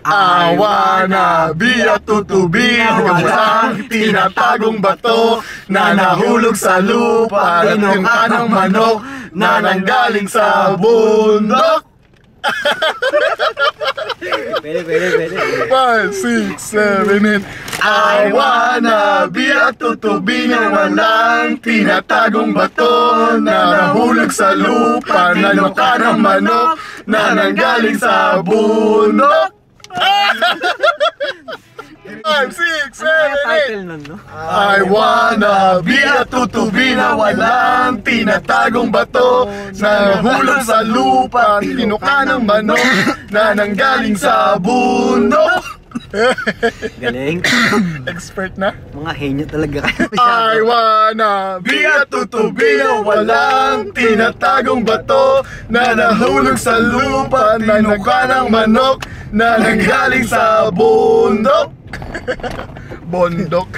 I wanna be a tutubing walang tinatagong bato na nahulog sa lupa, tinuka ng manok na nanggaling sa bundok. Pwede. 5, 6, 7, 8. I wanna be a tutubing walang tinatagong bato na nahulog sa lupa, tinuka ng manok na nanggaling sa bundok. 5, 6, 7, 8. I wanna be a tutubing na walang tinatagong bato na nahulog sa lupa, tinuka ng manok na nanggaling sa bundok. Galing. Expert na? Mga henyo talaga kayo. I wanna be a tutubing na walang tinatagong bato na nahulog sa lupa, tinuka ng manok na nanggaling sa bundok. Bondok.